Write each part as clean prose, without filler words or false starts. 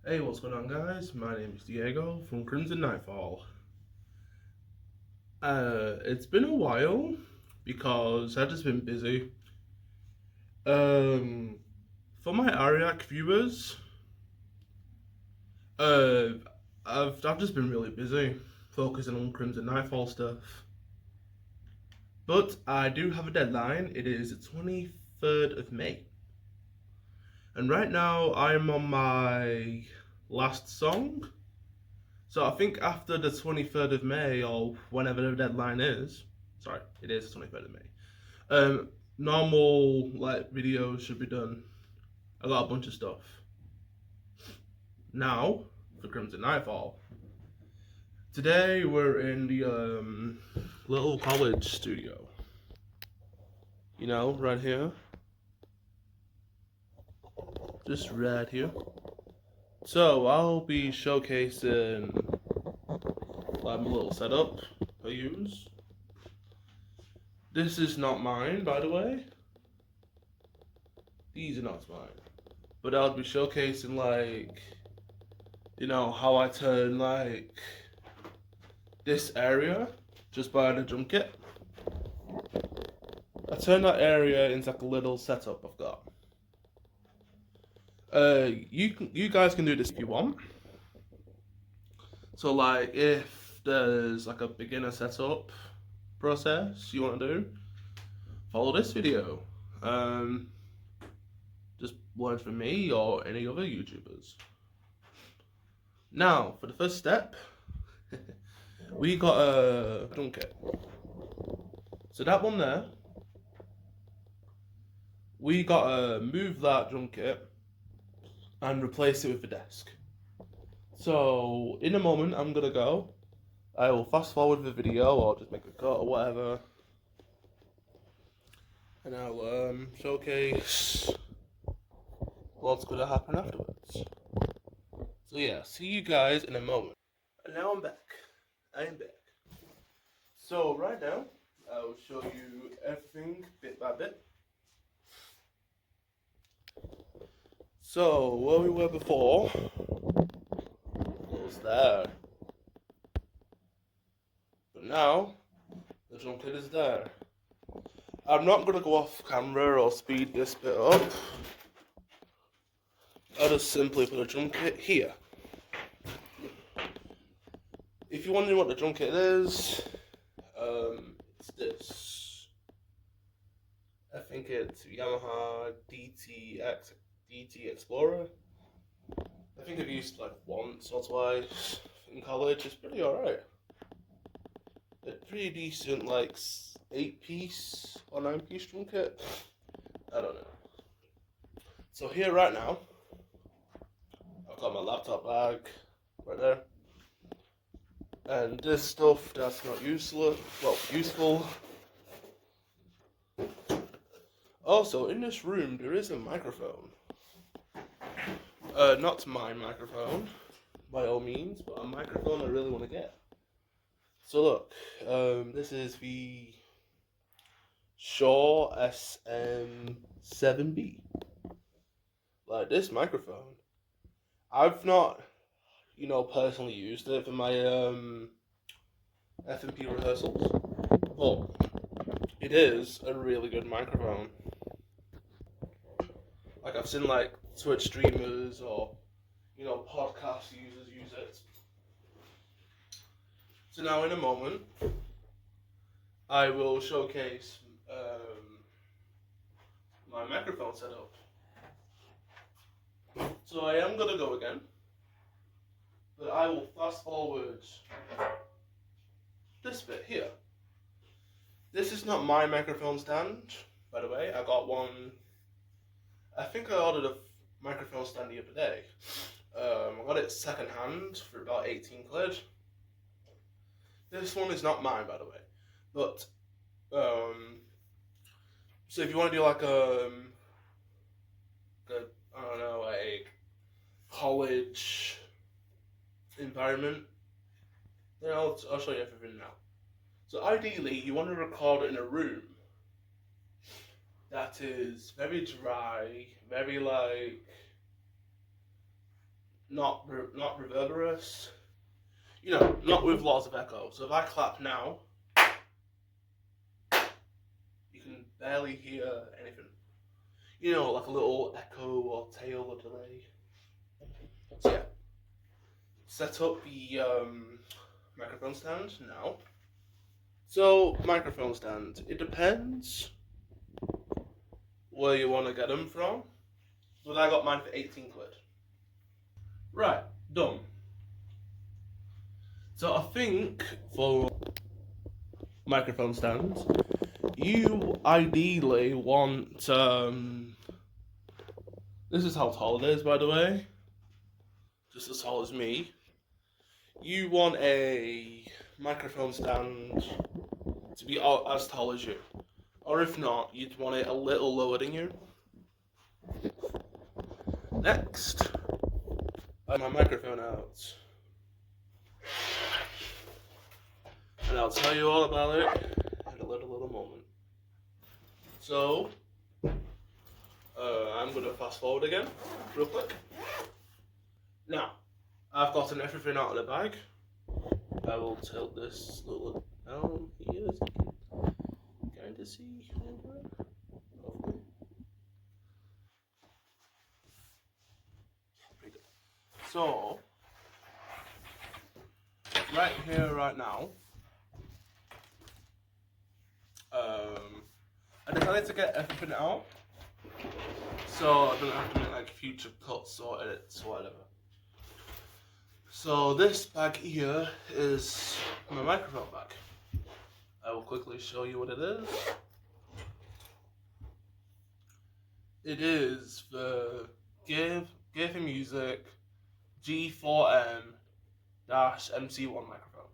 Hey, what's going on, guys? My name is Diego from Crimson Nightfall. It's been a while because I've just been busy. Um, for my Ariak viewers, uh, I've just been really busy focusing on Crimson Nightfall stuff. But I do have a deadline. It is the 23rd of May, and right now I'm on my last song. So I think after the 23rd of May, or whenever the deadline is, sorry, it is the 23rd of May, normal like videos should be done. I got a bunch of stuff. Now, for Crimson Nightfall. Today we're in the little college studio. You know, right here. Just right here. So I'll be showcasing like my little setup I use. This is not mine, by the way. These are not mine. But I'll be showcasing like, how I turn like this area just by the drum kit. I turn that area into like a little setup I've got. You guys can do this if you want. So like if there's like a beginner setup process you want to do, follow this video. Just learn from me or any other YouTubers. Now for the first step, we got a drum kit. So that one there, we gotta move that drum kit and replace it with the desk. So in a moment I'm gonna go. I will fast forward the video or just make a cut or whatever. And I'll showcase what's gonna happen afterwards. So yeah, see you guys in a moment. And now I'm back. So right now, I'll show you everything bit by bit. So where we were before was there. But now, the drum kit is there. I'm not going to go off camera or speed this bit up. I'll just simply put a drum kit here. If you're wondering what the drum kit is, it's this. I think it's Yamaha DT Explorer. I think I've used it like once or twice in college. It's pretty alright. A pretty decent like 8-piece or 9-piece drum kit. I don't know. So here right now, I've got my laptop bag right there. And this stuff that's not useful. Also, in this room, there is a microphone. Not my microphone, by all means, but a microphone I really want to get. So look, this is the Shure SM7B. Like this microphone, I've not, personally used it for my FMP rehearsals, but it is a really good microphone. Like I've seen like Twitch streamers or podcast users use it. So now in a moment, I will showcase my microphone setup. So I am gonna go again, but I will fast forward this bit here. This is not my microphone stand, by the way. I got one. I think I ordered a microphone stand the other day. I got it second hand for about 18 quid. This one is not mine, by the way. But so if you want to do like a college environment, then I'll show you everything now. So ideally, you want to record it in a room that is very dry, very like not reverberous. You know, not with lots of echo. So if I clap now, you can barely hear anything. You know, like a little echo or tail or delay. So yeah, set up the microphone stand now. So microphone stand, it depends where you want to get them from. But I got mine for 18 quid. Right, done. So I think for microphone stands, you ideally want this is how tall it is, by the way, just as tall as me. You want a microphone stand to be as tall as you, or if not, you'd want it a little lower than you. Next, I have my microphone out, and I'll tell you all about it in a little moment. So, I'm gonna fast forward again, real quick. Now, I've gotten everything out of the bag. I will tilt this little down here so you can kind of see over it. Hopefully. Pretty good. So, right here, right now, I decided to get everything out, so I don't have to make like future cuts or edits or whatever. So this bag here is my microphone bag. I will quickly show you what it is. It is the Gear Music G4M-MC1 microphone.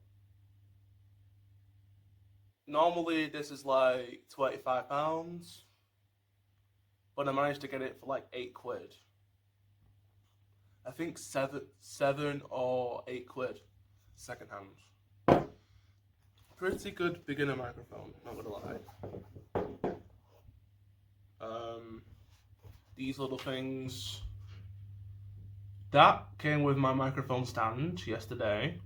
Normally this is like £25, but I managed to get it for like 8 quid. I think seven or 8 quid second hand. Pretty good beginner microphone, not gonna lie. These little things that came with my microphone stand yesterday,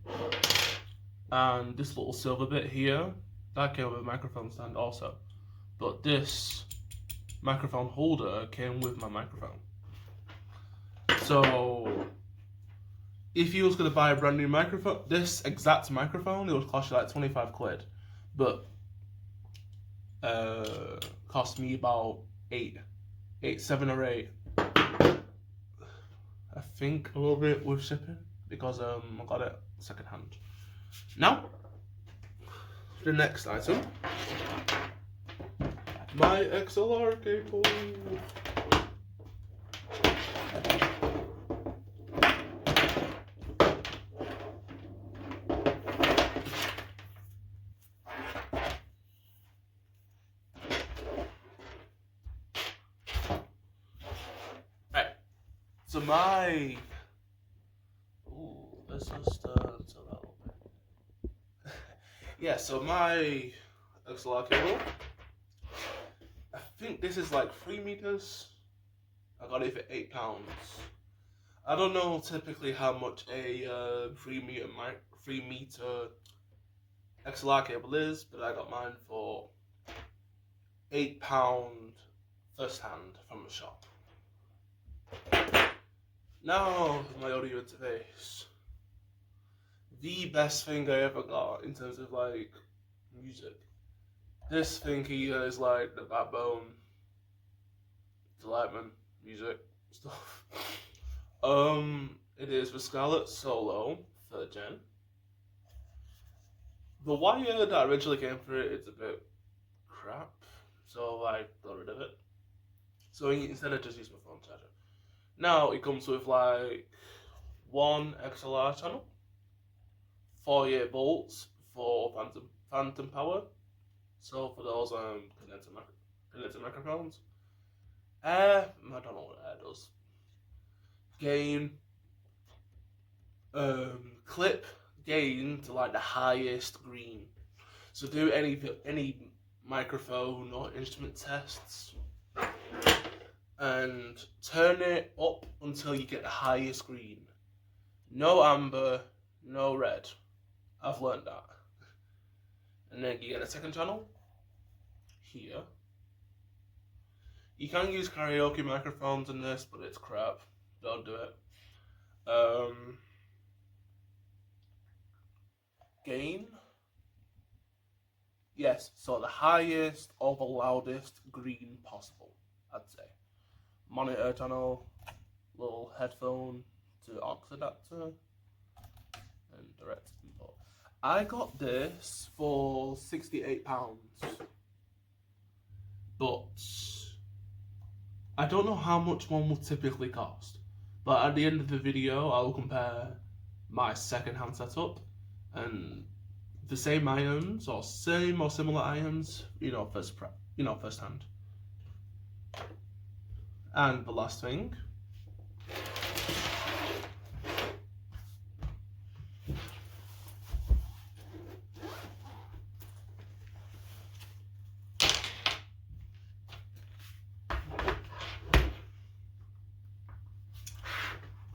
and this little silver bit here that came with a microphone stand also, but this microphone holder came with my microphone. So if you was gonna buy a brand new microphone, this exact microphone, it would cost you like 25 quid, but cost me about 7 or 8. I think a little bit with shipping because I got it second hand. Now, the next item, my XLR cable. So let's just so that yeah, so my XLR cable, I think this is like 3 meters. I got it for £8. I don't know typically how much a 3 meter XLR cable is, but I got mine for £8 first hand from the shop. Now, my audio interface. The best thing I ever got in terms of like music. This thing here is like the backbone to like my music stuff. It is the Scarlett Solo 3rd gen. The wire that originally came for it is a bit crap, so I got rid of it. So instead I just use my phone charger. Now it comes with like 1 XLR channel, 48 volts for phantom power. So for those condenser microphones. I don't know what air does. Gain, clip gain to like the highest green. So do any microphone or instrument tests, and turn it up until you get the highest green. No amber, no red. I've learned that. And then you get a second channel here. You can use karaoke microphones in this, but it's crap. Don't do it. Gain. Yes, so the highest or the loudest green possible, I'd say. Monitor channel, little headphone to aux adapter, and direct input. I got this for £68, but I don't know how much one would typically cost. But at the end of the video, I'll compare my second-hand setup and the same items or same or similar items, first hand. And the last thing.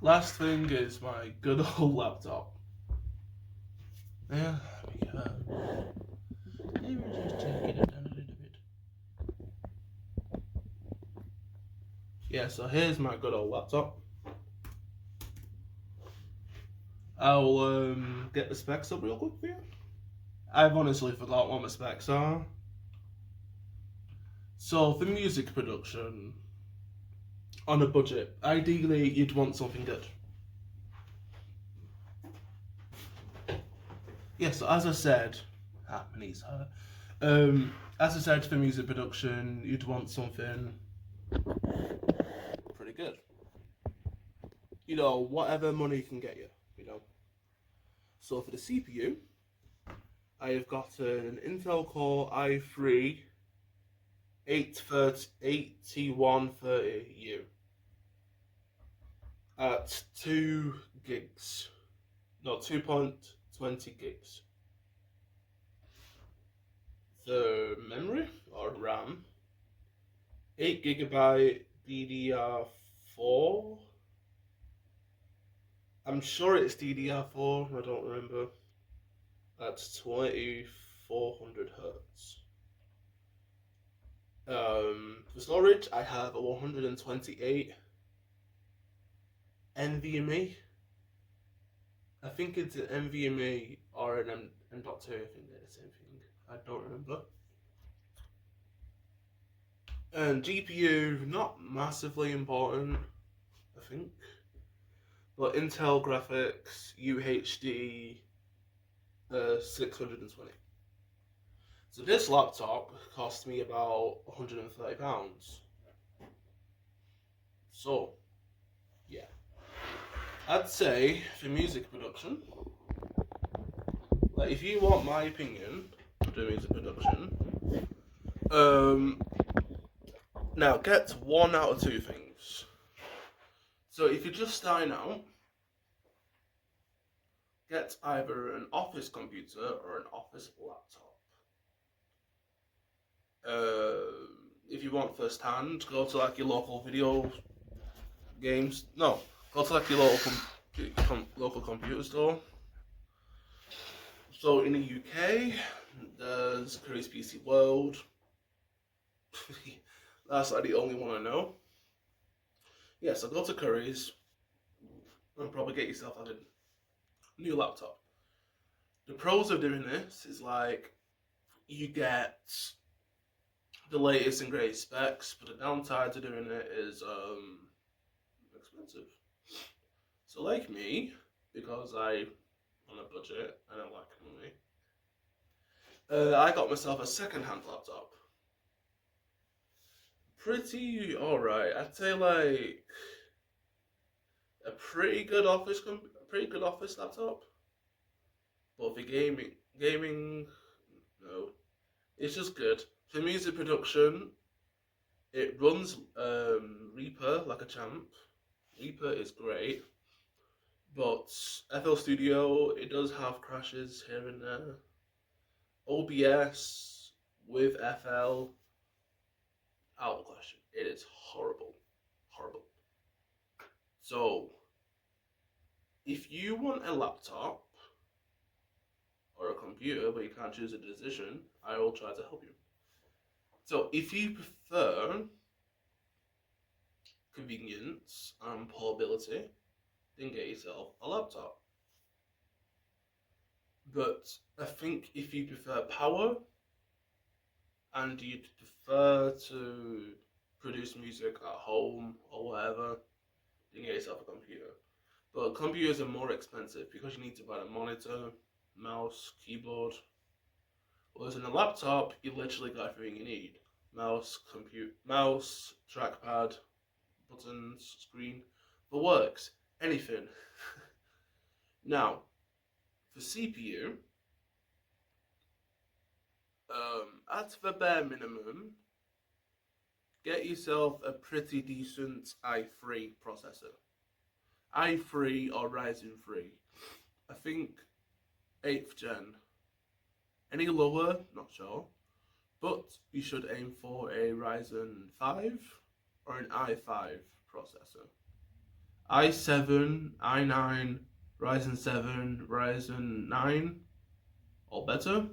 Last thing is my good old laptop. Yeah, we go. Let me just take it down a little bit. Yeah, so here's my good old laptop. I'll get the specs up real quick for you. I've honestly forgot what my specs are. So for music production, on a budget, ideally you'd want something good. Yeah, so as I said, my knees hurt. As I said, for music production, you'd want something pretty good. Whatever money can get you, So for the CPU, I have got an Intel Core i3 8130U at 2 gigs. No, 2.20 gigs. The memory or RAM, 8GB DDR4. I'm sure it's DDR4, I don't remember. At 2400 Hertz. For storage, I have a 128 NVMe. I think it's an NVMe or an M.2. I think they're the same thing. I don't remember. And GPU, not massively important, I think. But Intel graphics, UHD, 620. So this laptop cost me about £130. So, yeah. I'd say for music production, like if you want my opinion of doing music production, now get one out of two things. So if you're just starting out, get either an office computer or an office laptop. If you want first hand, go to like your local video games. No, go to like your local computer store. So in the UK, there's Curry's PC World. That's like the only one I know. Yeah, so go to Curry's and probably get yourself a new laptop. The pros of doing this is like you get the latest and greatest specs, but the downside to doing it is expensive. So like me, because I on a budget and I like money, I got myself a second-hand laptop. Pretty alright. I'd say like a pretty good office laptop. But for gaming, no, it's just good. For music production, it runs Reaper like a champ. Reaper is great, but FL Studio, it does have crashes here and there. OBS with FL, out of the question. It is horrible, horrible. So if you want a laptop or a computer but you can't choose a decision, I will try to help you. So if you prefer convenience and portability, then get yourself a laptop. But I think if you prefer power and you'd prefer to produce music at home or whatever, then get yourself a computer. But computers are more expensive because you need to buy a monitor, mouse, keyboard. Whereas in a laptop, you literally got everything you need: mouse, trackpad, buttons, screen, the works, anything. Now, for CPU, at the bare minimum, get yourself a pretty decent i3 processor. i3 or Ryzen 3. I think 8th gen. Any lower, not sure. But you should aim for a Ryzen 5 or an i5 processor. i7, i9, Ryzen 7, Ryzen 9, or better.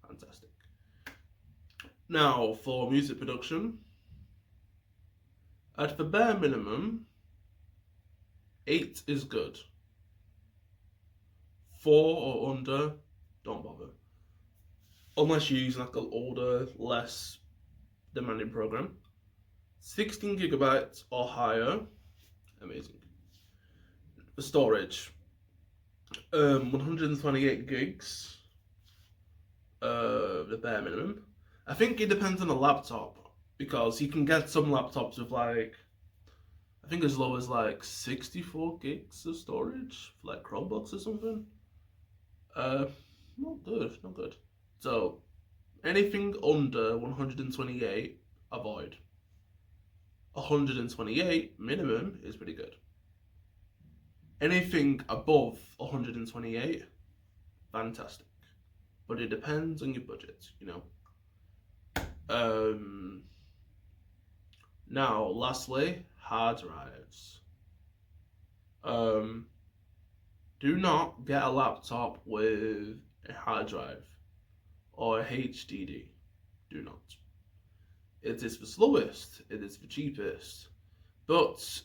Fantastic. Now, for music production, at the bare minimum, 8 is good. 4 or under, don't bother. Unless you're using like an older, less demanding program. 16 gigabytes or higher, amazing. The storage, 128 gigs, the bare minimum. I think it depends on the laptop, because you can get some laptops with like, I think as low as like 64 gigs of storage for like Chromebooks or something. Not good, not good. So anything under 128, avoid. 128 minimum is pretty good. Anything above 128, fantastic. But it depends on your budget, you know. Now, lastly, hard drives. Do not get a laptop with a hard drive or a HDD. Do not. It is the slowest, it is the cheapest, but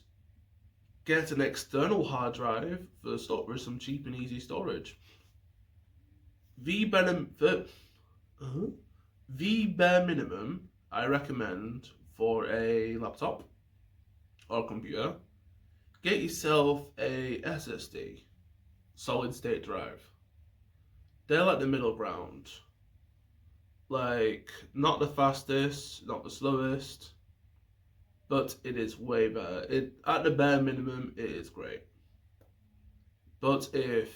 get an external hard drive for some cheap and easy storage. The bare minimum I recommend for a laptop or computer, get yourself a SSD, solid state drive. They're like the middle ground. Like, not the fastest, not the slowest, but it is way better. At the bare minimum, it is great. But if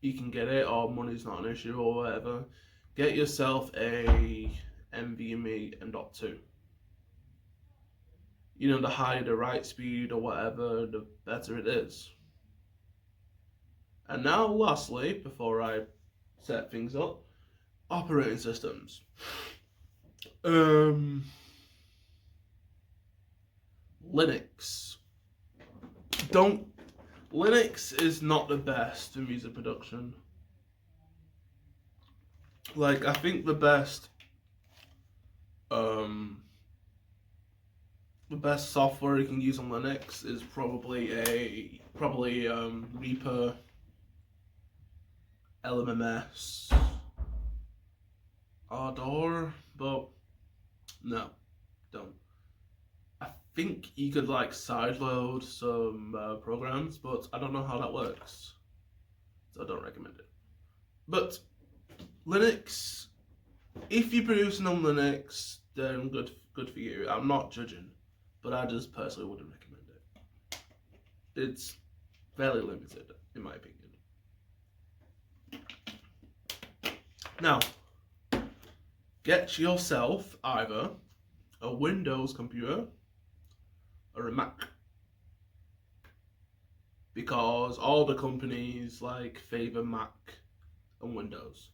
you can get it, or money's not an issue or whatever, get yourself a NVMe M.2. You know, the higher the write speed or whatever, the better it is. And now, lastly, before I set things up, operating systems. Linux. Linux is not the best for music production. Like, I think the best software you can use on Linux is probably Reaper, LMMS, Ardor, but no, don't. I think you could like sideload some programs, but I don't know how that works, so I don't recommend it. But Linux, if you're producing on Linux, then good for you. I'm not judging, but I just personally wouldn't recommend it. It's fairly limited, in my opinion. Now, get yourself either a Windows computer or a Mac, because all the companies like favor Mac and Windows.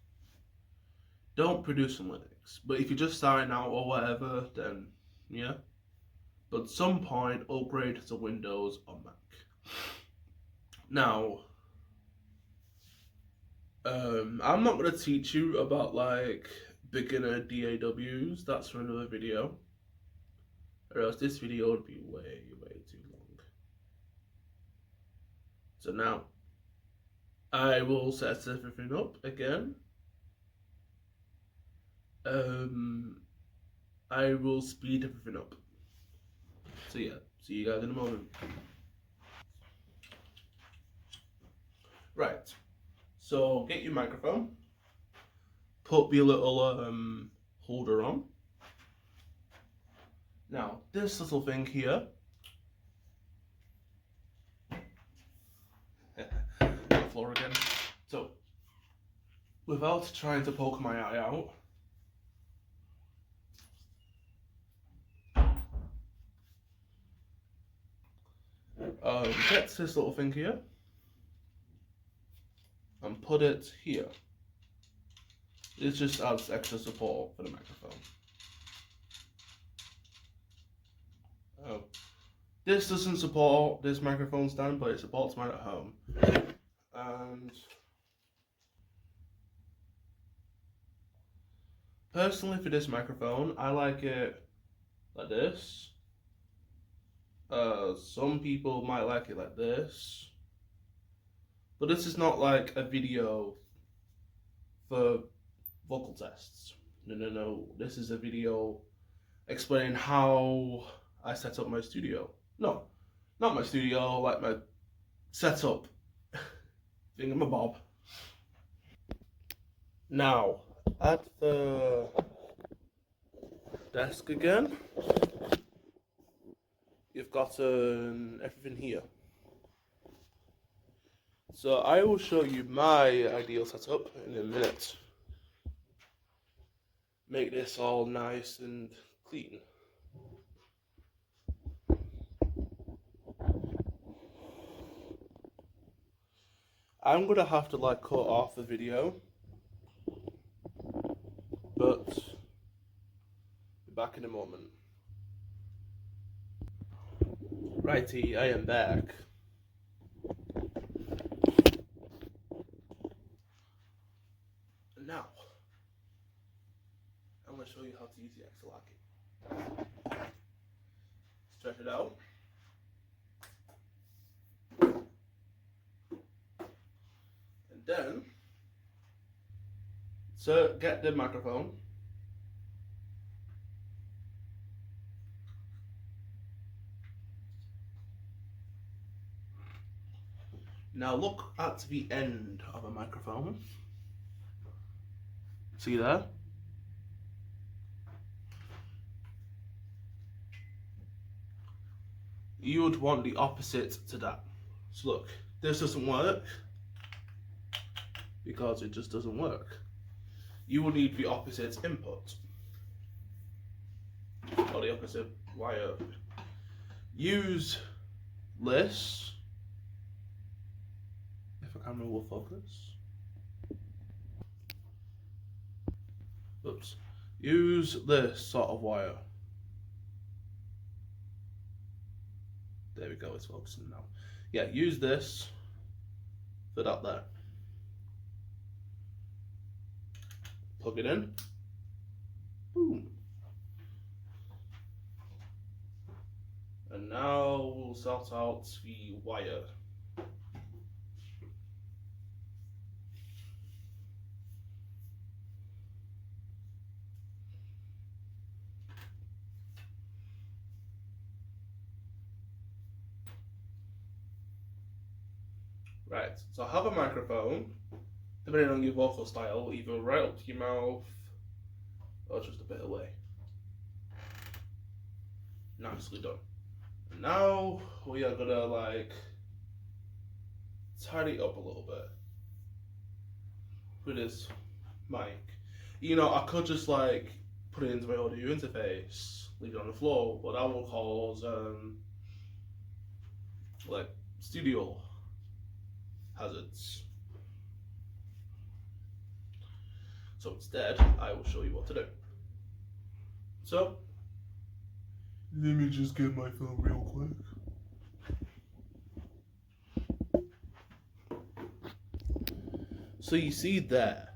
Don't produce on Linux, but if you're just starting out or whatever, then yeah. But at some point, upgrade to Windows or Mac. Now, I'm not gonna teach you about like beginner DAWs. That's for another video, or else this video would be way too long. So now, I will set everything up again. I will speed everything up. So yeah, see you guys in a moment. Right. So get your microphone. Put your little holder on. Now this little thing here. The floor again. So without trying to poke my eye out. Get this little thing here and put it here. It just adds extra support for the microphone. Oh, this doesn't support this microphone stand, but it supports mine at home. And personally, for this microphone, I like it like this. Some people might like it like this, but this is not like a video for vocal tests. No. This is a video explaining how I set up my studio. No, not my studio, like my setup thingamabob. Now, at the desk again, you've got everything here. So I will show you my ideal setup in a minute. Make this all nice and clean. I'm gonna have to like cut off the video, but be back in a moment. Righty, I am back. And now, I'm gonna show you how to use the Excelaki. Stretch it out. Then, so get the microphone. Now look at the end of a microphone. See there? You would want the opposite to that. So look, this doesn't work because it just doesn't work. You will need the opposite input, or the opposite wire. Use this, if the camera will focus. Oops. Use this sort of wire. There we go, it's focusing now. Yeah, use this for that there. Plug it in. Boom. And now we'll sort out the wire. Right, so have a microphone, depending on your vocal style, either right up to your mouth or just a bit away. Nicely done. And now we are gonna like tidy it up a little bit with this mic. You know, I could just like put it into my audio interface, leave it on the floor, but that will cause like studio hazards. So instead, I will show you what to do. So, let me just get my phone real quick. So you see there,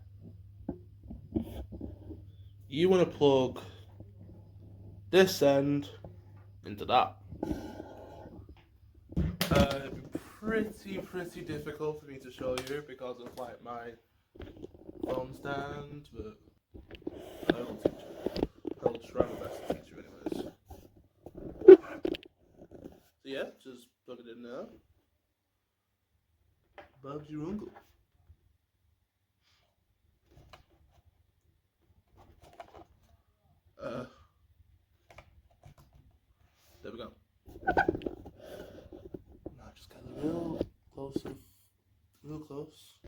you want to plug this end into that. It'd be pretty difficult for me to show you because of like my phone stand, but I will teach you. I'll try my best to teach you anyways. So yeah, just plug it in there. Bob's your uncle. There we go. Now just get real close.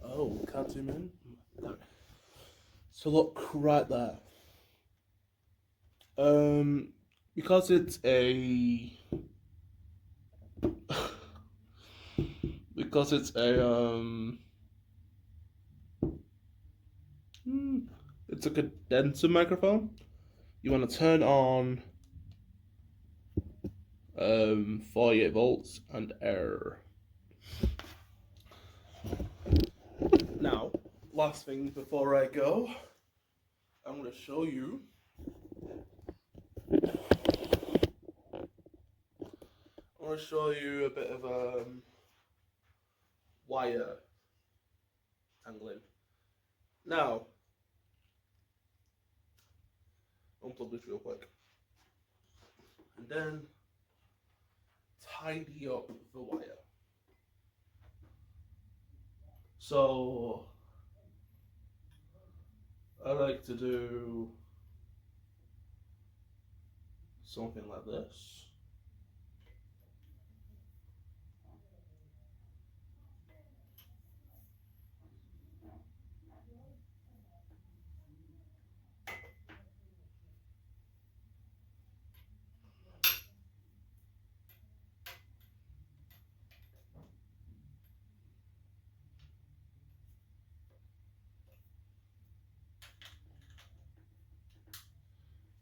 Oh, can't zoom in. There. So look right there. Because it's a because it's a condenser microphone. You want to turn on 48 volts and air. Now, last thing before I go, I'm going to show you a bit of wire tangling. Now, unplug this real quick, and then tidy up the wire. So I like to do something like this.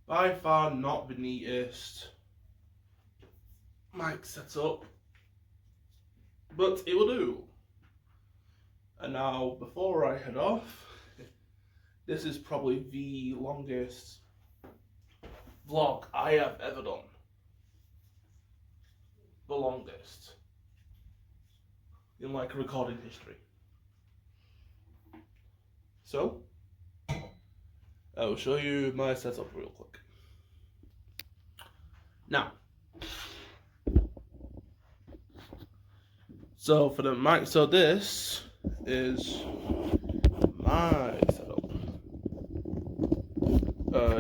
By far not the neatest mic setup, but it will do. And now, before I head off, this is probably the longest vlog I have ever done. The longest in like recording history. So, I will show you my setup real quick. Now, so for the mic, so this is my setup.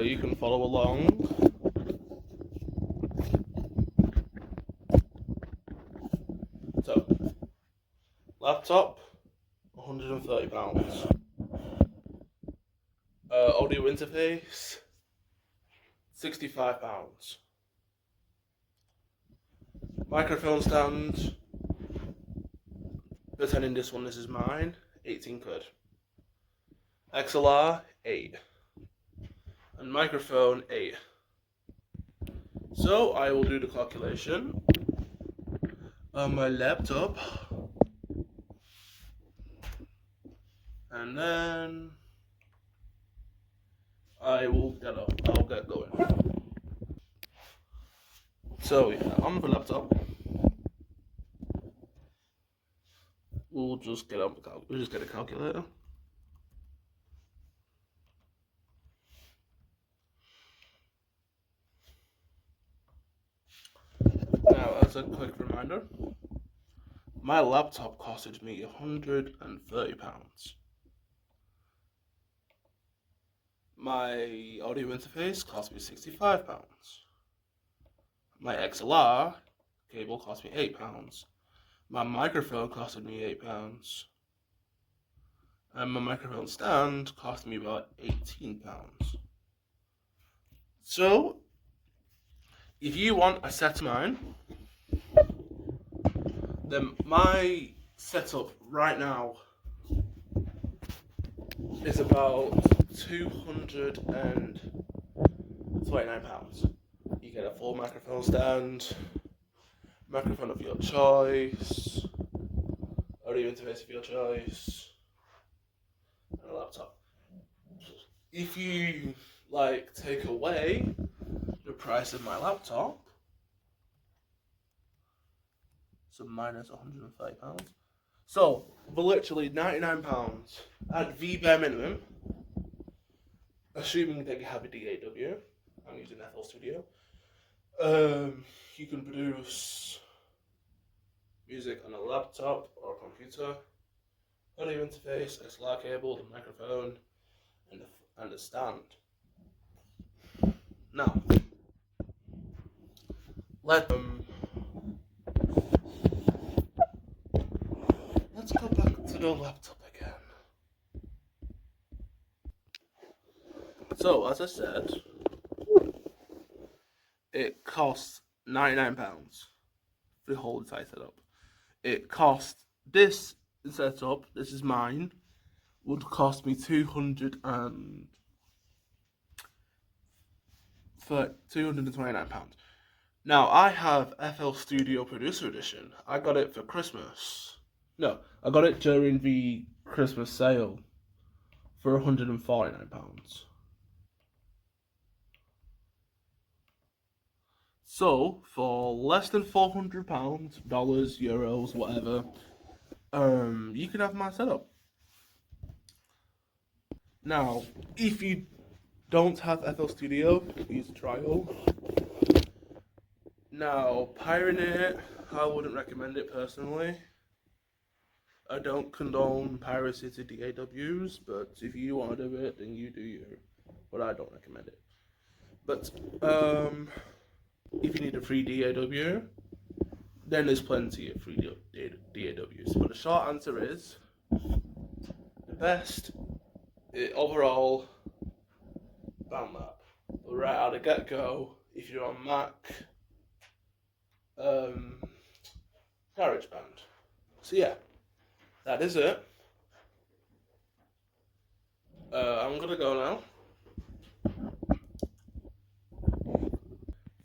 You can follow along. So, laptop, £130. Audio interface, £65. Microphone stand, pretending this is mine, 18 quid. XLR, 8. And microphone, 8. So I will do the calculation on my laptop, and then I'll get going. So yeah, on the laptop, we'll just get a calculator. Now, as a quick reminder, my laptop costed me £130. My audio interface cost me £65. My XLR cable cost me £8. My microphone costed me £8. And my microphone stand cost me about £18. So, if you want a set of mine, then my setup right now is about £229. You get a full microphone stand, microphone of your choice, audio interface of your choice, and a laptop. If you like take away the price of my laptop, so minus £130. So for literally £99 at the bare minimum, assuming that you have a DAW, I'm using FL Studio, you can produce music on a laptop or a computer, audio interface, XLR cable, the microphone, and the stand. Now, let's go back to the laptop again. So, as I said, it costs £99 for the whole entire setup. It cost this setup, this is mine, would cost me £229. Now, I have FL Studio Producer Edition. I got it for Christmas. No, I got it during the Christmas sale for £149. So, for less than £400, dollars, euros, whatever, you can have my setup. Now, if you don't have FL Studio, use a trial. Now, pirating it, I wouldn't recommend it personally. I don't condone piracy to DAWs, but if you want to do it, then you do you. But I don't recommend it. But, if you need a free DAW, then there's plenty of free DAWs. But the short answer is, the best overall BandLab. Right out of the get-go, if you're on Mac, GarageBand. So yeah, that is it. I'm gonna go now.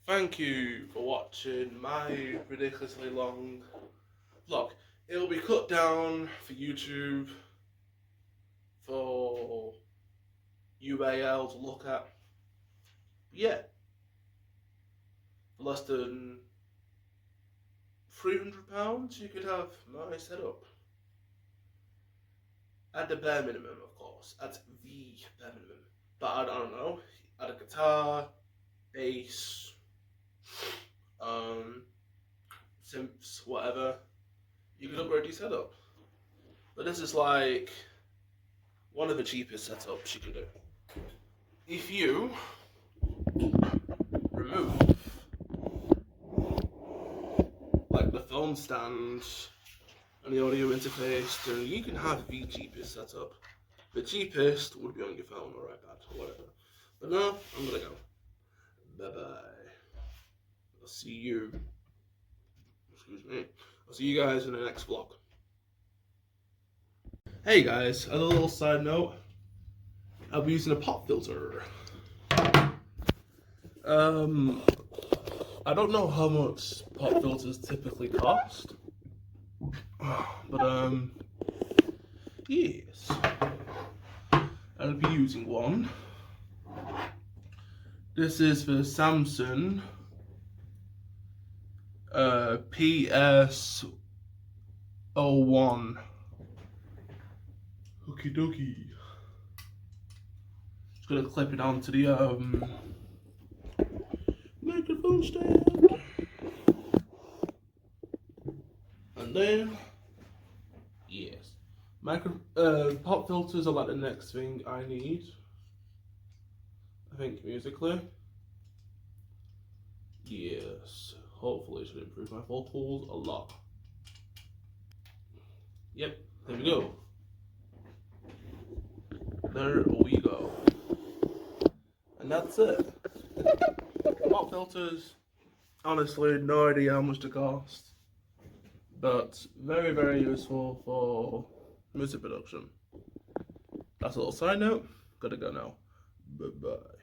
Thank you for watching my ridiculously long vlog. It'll be cut down for YouTube for UAL to look at. Yeah, for less than £300 you could have my setup. At the bare minimum, of course. At the bare minimum. But I don't know. Add a guitar, bass, synths, whatever. You can upgrade your setup. But this is like one of the cheapest setups you can do. If you remove like the phone stand and the audio interface, then you can have the cheapest setup. The cheapest would be on your phone or iPad or whatever. But now, I'm gonna go. Bye-bye. I'll see you. Excuse me. I'll see you guys in the next vlog. Hey guys, as a little side note, I'll be using a pop filter. I don't know how much pop filters typically cost, but yes, I'll be using one. This is the Samsung PS01. Okie dokie. Just gonna clip it onto the microphone stand, and then yes, pop filters are like the next thing I need. I think musically, yes. Hopefully, it should improve my vocals a lot. Yep, there we go. There we go. And that's it. Pop filters, honestly, no idea how much they cost, but very, very useful for music production. That's a little side note. Gotta go now. Bye-bye.